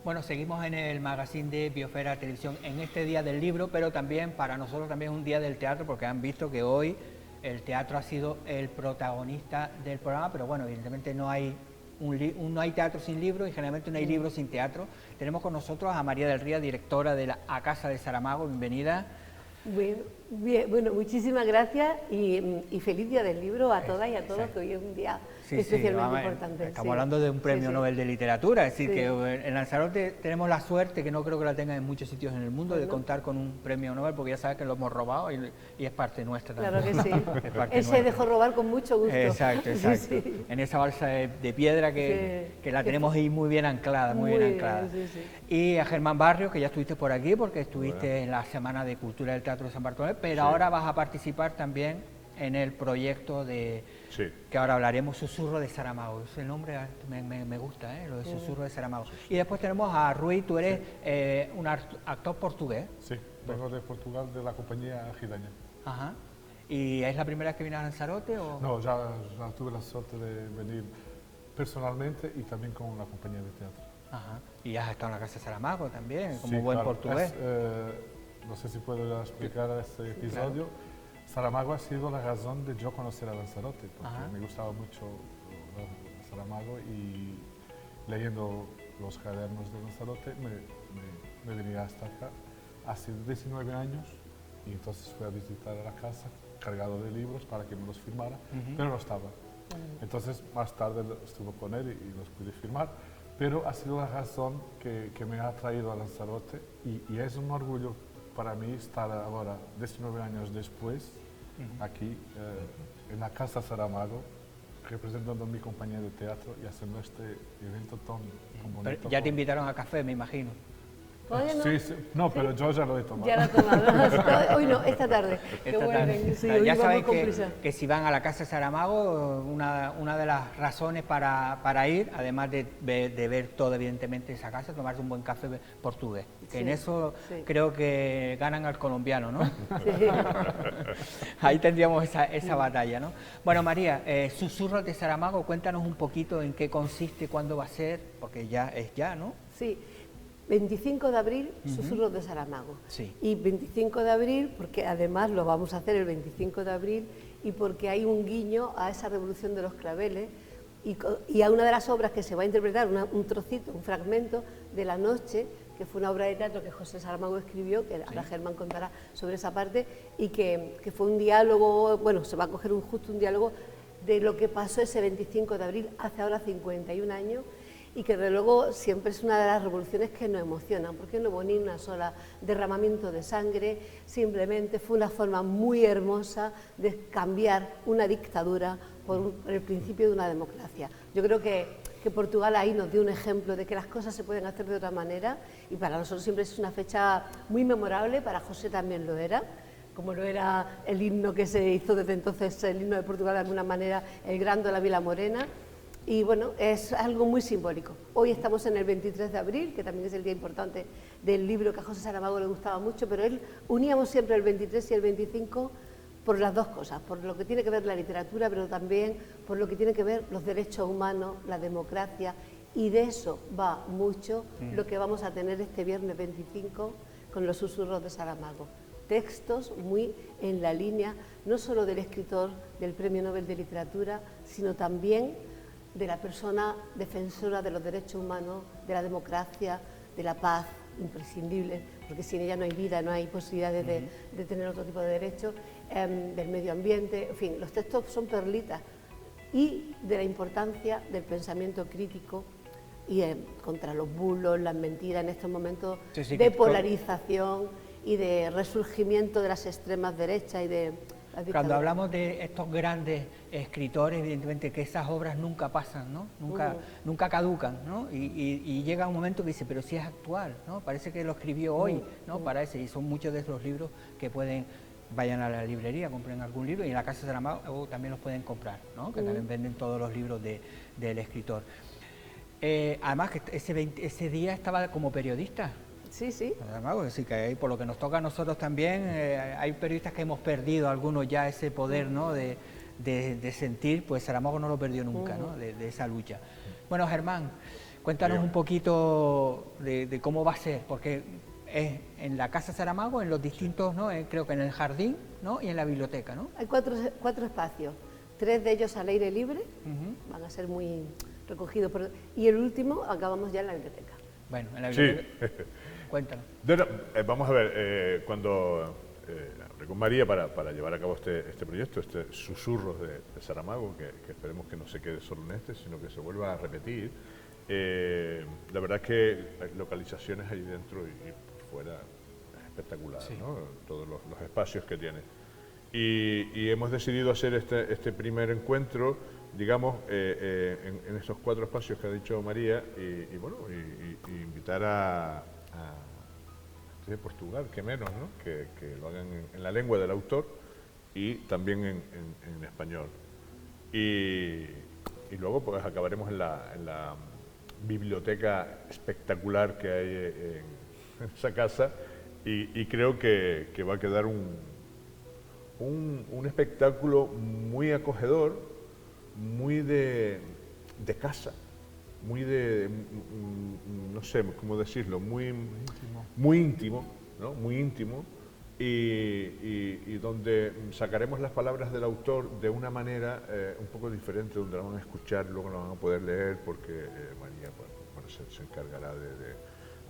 Bueno, seguimos en el magazine de Biosfera Televisión en este Día del Libro, pero también para nosotros también es un Día del Teatro, porque han visto que hoy el teatro ha sido el protagonista del programa, pero bueno, evidentemente no hay no hay teatro sin libro y generalmente no hay libro sin teatro. Tenemos con nosotros a María del Ría, directora de la A Casa de Saramago. Bienvenida. Bueno, muchísimas gracias y feliz Día del Libro a todas y a todos, que hoy es un día especialmente importante. Estamos hablando de un premio Nobel de Literatura, es decir, que en Lanzarote tenemos la suerte, que no creo que la tengan en muchos sitios en el mundo, de contar con un premio Nobel, porque ya sabes que lo hemos robado y es parte nuestra también. Claro que sí. Él se dejó robar con mucho gusto. Exacto. Sí. En esa balsa de piedra que la tenemos ahí muy bien anclada, muy bien anclada. Y a Germán Barrios, que ya estuviste por aquí, porque estuviste en la Semana de Cultura del Teatro de San Bartolomé, pero ahora vas a participar también en el proyecto de que ahora hablaremos, Susurro de Saramago. Ese nombre me gusta, lo de Susurro de Saramago. Y después tenemos a Rui, tú eres un actor portugués. Sí, vengo de Portugal, de la compañía Gidaña. Ajá. ¿Y es la primera vez que vienes a Lanzarote? ¿O? No, ya tuve la suerte de venir personalmente y también con una compañía de teatro. Ajá. Y has estado en la Casa de Saramago también, como buen portugués. No sé si puedo explicar este episodio. Claro. Saramago ha sido la razón de yo conocer a Lanzarote, porque me gustaba mucho Saramago y leyendo los cuadernos de Lanzarote me venía hasta acá hace 19 años y entonces fui a visitar a la casa cargado de libros para que me los firmara, pero no estaba. Entonces más tarde estuve con él y los pude firmar, pero ha sido la razón que me ha traído a Lanzarote y es un orgullo para mí estar ahora, 19 años después, aquí en la Casa Saramago, representando a mi compañía de teatro y haciendo este evento tan bonito. Pero ya te invitaron a café, me imagino. ¿Todavía no? Sí, no, pero yo ya lo he tomado. Ya lo he tomado. Hoy no, esta tarde. Ya saben que si van a la Casa de Saramago, una de las razones para ir, además de ver todo evidentemente esa casa, tomarse un buen café portugués. Que en eso creo que ganan al colombiano, ¿no? Sí. Ahí tendríamos esa batalla, ¿no? Bueno, María, Susurros de Saramago, cuéntanos un poquito en qué consiste, cuándo va a ser, porque ya es ya, ¿no? Sí. 25 de abril, Susurros de Saramago. Sí. Y 25 de abril, porque además lo vamos a hacer el 25 de abril, y porque hay un guiño a esa revolución de los claveles, y a una de las obras que se va a interpretar, un trocito, un fragmento de La Noche, que fue una obra de teatro que José Saramago escribió, que ahora Germán contará sobre esa parte, y que fue un diálogo, bueno, se va a coger justo un diálogo de lo que pasó ese 25 de abril, hace ahora 51 años, y que desde luego siempre es una de las revoluciones que nos emocionan, porque no hubo ni una sola derramamiento de sangre, simplemente fue una forma muy hermosa de cambiar una dictadura por el principio de una democracia. Yo creo que Portugal ahí nos dio un ejemplo de que las cosas se pueden hacer de otra manera, y para nosotros siempre es una fecha muy memorable, para José también lo era, como lo era el himno que se hizo desde entonces, el himno de Portugal de alguna manera, el Grando de la Vila Morena. Y bueno, es algo muy simbólico. Hoy estamos en el 23 de abril, que también es el día importante del libro que a José Saramago le gustaba mucho, pero él uníamos siempre el 23 y el 25 por las dos cosas, por lo que tiene que ver la literatura, pero también por lo que tiene que ver los derechos humanos, la democracia, y de eso va mucho lo que vamos a tener este viernes 25 con los Susurros de Saramago. Textos muy en la línea, no solo del escritor del Premio Nobel de Literatura, sino también de la persona defensora de los derechos humanos, de la democracia, de la paz, imprescindible, porque sin ella no hay vida, no hay posibilidades de tener otro tipo de derechos, del medio ambiente, en fin, los textos son perlitas, y de la importancia del pensamiento crítico y contra los bulos, las mentiras en estos momentos de polarización y de resurgimiento de las extremas derechas y de... Cuando hablamos de estos grandes escritores, evidentemente que esas obras nunca pasan, ¿no? Nunca caducan, ¿no? Y llega un momento que dice, pero si es actual, ¿no? Parece que lo escribió hoy, ¿no? Parece, y son muchos de esos libros que vayan a la librería, compren algún libro, y en la Casa de Saramago también los pueden comprar, ¿no? Que también venden todos los libros del escritor. Además que ese día estaba como periodista. Sí, sí. Así que ahí, por lo que nos toca a nosotros también, hay periodistas que hemos perdido algunos ya ese poder, ¿no? de sentir, pues Saramago no lo perdió nunca, ¿no? De esa lucha. Bueno, Germán, Cuéntanos un poquito de cómo va a ser, porque es en la Casa Saramago, en los distintos, ¿no? Creo que en el jardín, ¿no? Y en la biblioteca, ¿no? Hay cuatro espacios, 3 de ellos al aire libre, van a ser muy recogidos, y el último acabamos ya en la biblioteca. Bueno, en la biblioteca. Sí. Cuéntanos. Vamos a ver, cuando hablé con María para llevar a cabo este proyecto, Susurros de Saramago, que esperemos que no se quede solo en sino que se vuelva a repetir. La verdad es que hay localizaciones ahí dentro y por fuera es espectacular, sí, ¿no? Todos los espacios que tiene. Y hemos decidido hacer este primer encuentro, digamos, en estos 4 espacios que ha dicho María, y bueno, y invitar a de Portugal, que menos, ¿no? Que lo hagan en la lengua del autor y también en español. Y luego pues acabaremos en la biblioteca espectacular que hay en esa casa, y creo que va a quedar un espectáculo muy acogedor, muy de casa, muy de, no sé cómo decirlo, muy íntimo, ¿no? Muy íntimo, y donde sacaremos las palabras del autor de una manera un poco diferente, donde la van a escuchar, luego la van a poder leer, porque María se encargará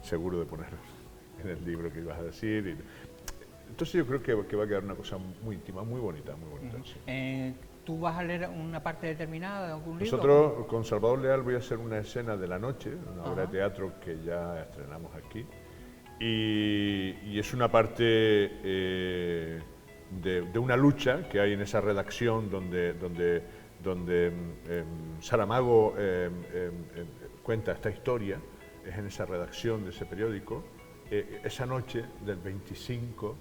seguro de ponerlo en el libro que ibas a decir. Entonces yo creo que va a quedar una cosa muy íntima, muy bonita, muy bonita. Sí. ¿Tú vas a leer una parte determinada de algún libro? Nosotros, con Salvador Leal, voy a hacer una escena de la noche, una obra de teatro que ya estrenamos aquí, y es una parte de una lucha que hay en esa redacción donde Saramago cuenta esta historia, es en esa redacción de ese periódico, esa noche del 25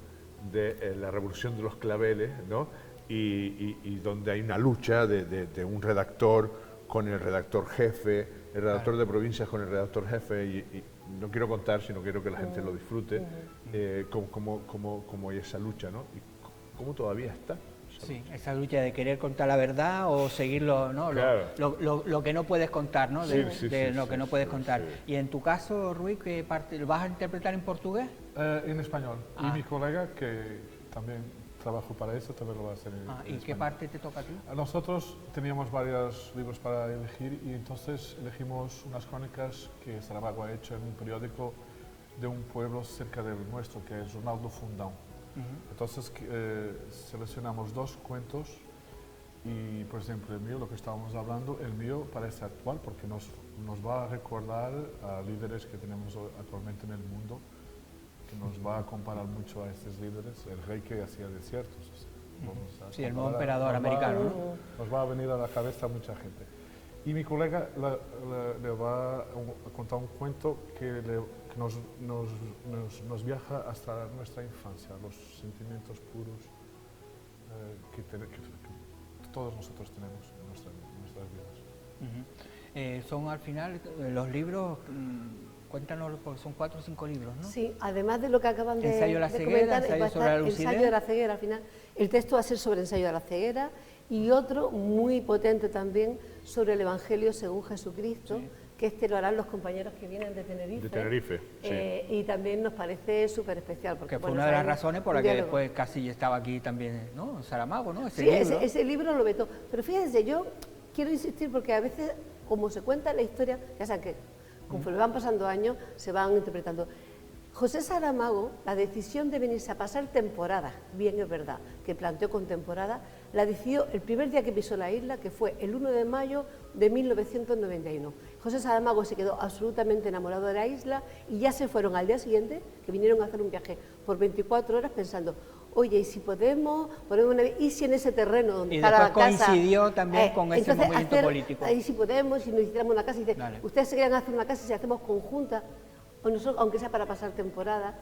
de la Revolución de los Claveles, ¿no? Y donde hay una lucha de un redactor con el redactor jefe, el redactor de provincias con el redactor jefe, y no quiero contar, sino quiero que la gente lo disfrute, cómo hay esa lucha, ¿no? Y cómo todavía está. Sí, esa lucha de querer contar la verdad o seguirlo, ¿no? Claro. Lo que no puedes contar, ¿no? De lo que no puedes contar. Sí. Y en tu caso, Rui, ¿qué parte lo vas a interpretar en portugués? En español. Y mi colega, que también trabajo para eso, también lo va a hacer en ¿Y español. qué parte te toca a ti? Nosotros teníamos varios libros para elegir, y entonces elegimos unas crónicas que Saramago ha hecho en un periódico de un pueblo cerca del nuestro, que es Jornal do Fundão. Entonces seleccionamos 2 cuentos, y por ejemplo el mío, lo que estábamos hablando, el mío parece actual porque nos va a recordar a líderes que tenemos actualmente en el mundo, que nos va a comparar mucho a estos líderes, el rey que hacía desiertos. Sí, el nuevo emperador americano, ¿no? Nos va a venir a la cabeza mucha gente. Y mi colega le va a contar un cuento que nos viaja hasta nuestra infancia, los sentimientos puros que todos nosotros tenemos en nuestras vidas. Son al final los libros, cuéntanos, porque son 4 o 5 libros, ¿no? Sí, además de lo que acaban de comentar, ensayo sobre la lucidez. Ensayo de la ceguera, al final. El texto va a ser sobre ensayo de la ceguera, y otro muy potente también sobre el Evangelio según Jesucristo, sí, que lo harán los compañeros que vienen de Tenerife. De Tenerife, sí. Y también nos parece súper especial. Porque fue una de las razones por la que después casi estaba aquí también, ¿no? Saramago, ¿no? Ese libro lo vetó. Pero fíjense, yo quiero insistir porque a veces, como se cuenta la historia, ya saben que conforme van pasando años, se van interpretando. José Saramago, la decisión de venirse a pasar temporada, bien es verdad, que planteó con temporada, la decidió el primer día que pisó la isla, que fue el 1 de mayo de 1991. José Saramago se quedó absolutamente enamorado de la isla, y ya se fueron al día siguiente, que vinieron a hacer un viaje por 24 horas pensando, oye, y si podemos poner una... y si en ese terreno donde está la casa... Y después coincidió también con ese movimiento político. Ahí si podemos, si nos hiciéramos una casa, y dice, ustedes se querían hacer una casa y si hacemos conjunta, o nosotros, aunque sea para pasar temporada.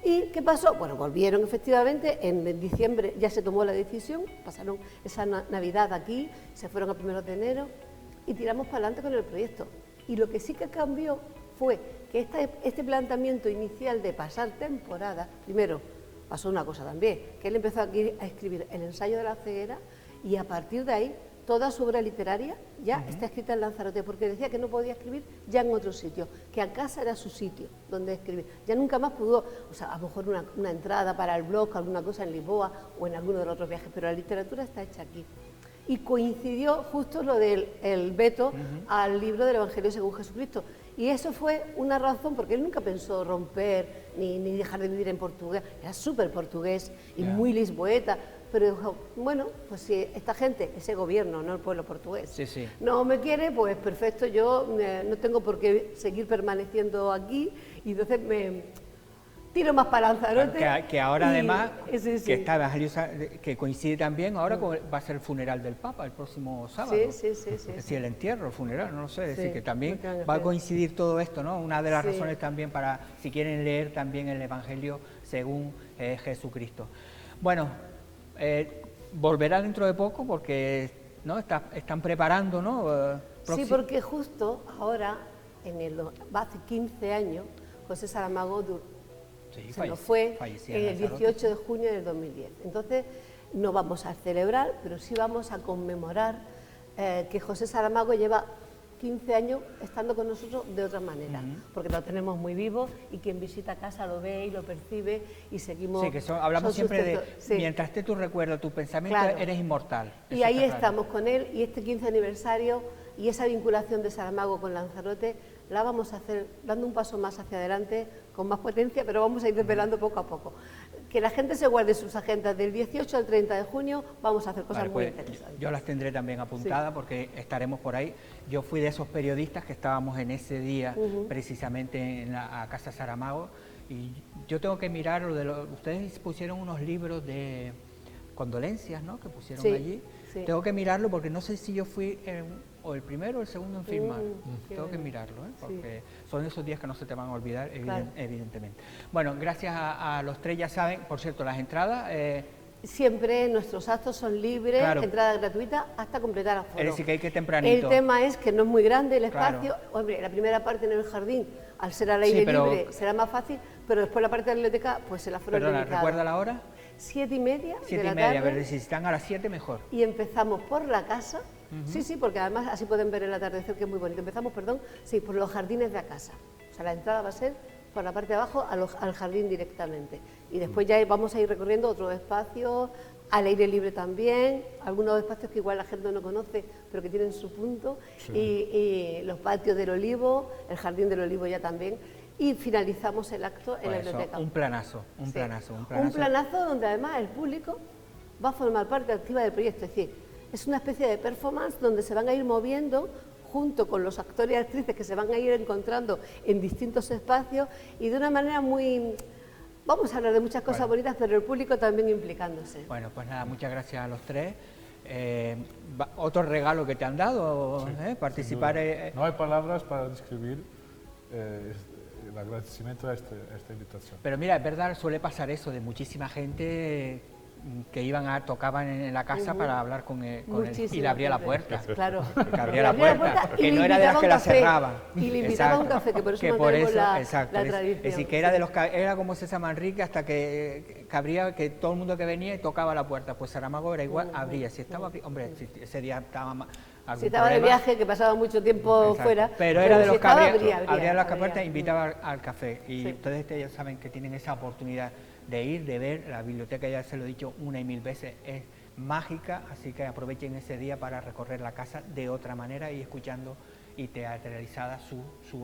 ¿Y qué pasó? Bueno, volvieron efectivamente, en diciembre ya se tomó la decisión, pasaron esa Navidad aquí, se fueron a primeros de enero y tiramos para adelante con el proyecto. Y lo que sí que cambió fue que este planteamiento inicial de pasar temporada, primero pasó una cosa también, que él empezó aquí a escribir el ensayo de la ceguera, y a partir de ahí toda su obra literaria ya está escrita en Lanzarote, porque decía que no podía escribir ya en otro sitio, que a casa era su sitio donde escribir. Ya nunca más pudo, o sea, a lo mejor una entrada para el blog, alguna cosa en Lisboa o en alguno de los otros viajes, pero la literatura está hecha aquí. Y coincidió justo lo del veto al libro del Evangelio según Jesucristo. Y eso fue una razón, porque él nunca pensó romper ni dejar de vivir en portugués, era súper portugués y muy lisboeta, pero dijo, bueno, pues si esta gente, ese gobierno, no el pueblo portugués, no me quiere, pues perfecto, yo no tengo por qué seguir permaneciendo aquí, y entonces me tiro más para Lanzarote. Que ahora además, que está Evangelio, que coincide también ahora con, va a ser el funeral del Papa el próximo sábado. Es decir, el entierro, el funeral, no lo sé, es decir, que también va a coincidir todo esto, ¿no? Una de las razones también para, si quieren leer también el Evangelio según Jesucristo. Bueno, volverá dentro de poco porque ¿no? están preparando, ¿no? Sí, porque justo ahora, hace 15 años, José Saramago se nos fue el 18 de junio del 2010. Entonces, no vamos a celebrar, pero sí vamos a conmemorar que José Saramago lleva 15 años estando con nosotros de otra manera, porque lo tenemos muy vivo y quien visita casa lo ve y lo percibe y seguimos... Sí, que hablamos siempre de, mientras esté tu recuerdo, tu pensamiento, eres inmortal. Y ahí estamos con él, y este 15 aniversario y esa vinculación de Saramago con Lanzarote la vamos a hacer dando un paso más hacia adelante, con más potencia, pero vamos a ir desvelando poco a poco. Que la gente se guarde sus agendas del 18 al 30 de junio, vamos a hacer cosas muy interesantes. Yo las tendré también apuntadas porque estaremos por ahí. Yo fui de esos periodistas que estábamos en ese día precisamente en la Casa Saramago, y yo tengo que mirar ustedes pusieron unos libros de condolencias, ¿no?, que pusieron allí. Tengo que mirarlo porque no sé si yo fui o el primero o el segundo en firmar. Tengo que mirarlo, porque son esos días que no se te van a olvidar, evidentemente. Bueno, gracias a los tres, ya saben, por cierto, las entradas... Siempre nuestros actos son libres, entrada gratuita, hasta completar aforo. Es decir, que hay que tempranito. El tema es que no es muy grande el espacio. Hombre, la primera parte en el jardín, al ser al aire libre, será más fácil, pero después la parte de la biblioteca, pues el aforo es limitado. ¿Recuerda la hora? 7:30 7:30, a ver, si están a las 7 mejor. Y empezamos por la casa, sí, porque además así pueden ver el atardecer, que es muy bonito. Empezamos, por los jardines de la casa. O sea, la entrada va a ser por la parte de abajo al jardín directamente. Y después ya vamos a ir recorriendo otros espacios, al aire libre también, algunos espacios que igual la gente no conoce, pero que tienen su punto, y los patios del Olivo, el jardín del Olivo ya también. Y finalizamos el acto en la biblioteca. Un planazo. Un planazo donde además el público va a formar parte activa del proyecto. Es decir, es una especie de performance donde se van a ir moviendo junto con los actores y actrices que se van a ir encontrando en distintos espacios y de una manera muy... Vamos a hablar de muchas cosas bonitas, pero el público también implicándose. Bueno, pues nada, muchas gracias a los tres. Otro regalo que te han dado, participar... No hay palabras para describir el agradecimiento a esta invitación. Pero mira, es verdad, suele pasar eso de muchísima gente que tocaban en la casa para hablar con él y le abría la puerta. Claro. Que abría la puerta, que no era de las que la cerraban. Y le invitaba a un café, que por eso mantenemos la tradición. Es decir, que era como César Manrique, hasta que todo el mundo que venía y tocaba la puerta. Pues Saramago era igual, abría. Si estaba, hombre, ese día estaba más... Si estaba de viaje, que pasaba mucho tiempo fuera, pero era de los que abría las puertas e invitaba al café. Y ustedes ya saben que tienen esa oportunidad de ir, de ver. La biblioteca, ya se lo he dicho una y mil veces, es mágica, así que aprovechen ese día para recorrer la casa de otra manera y escuchando y teatralizada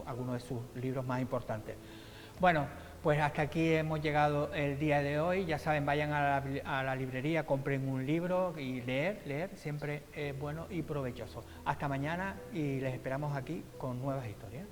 algunos de sus libros más importantes. Bueno, pues hasta aquí hemos llegado el día de hoy. Ya saben, vayan a la librería, compren un libro y leer siempre es bueno y provechoso. Hasta mañana y les esperamos aquí con nuevas historias.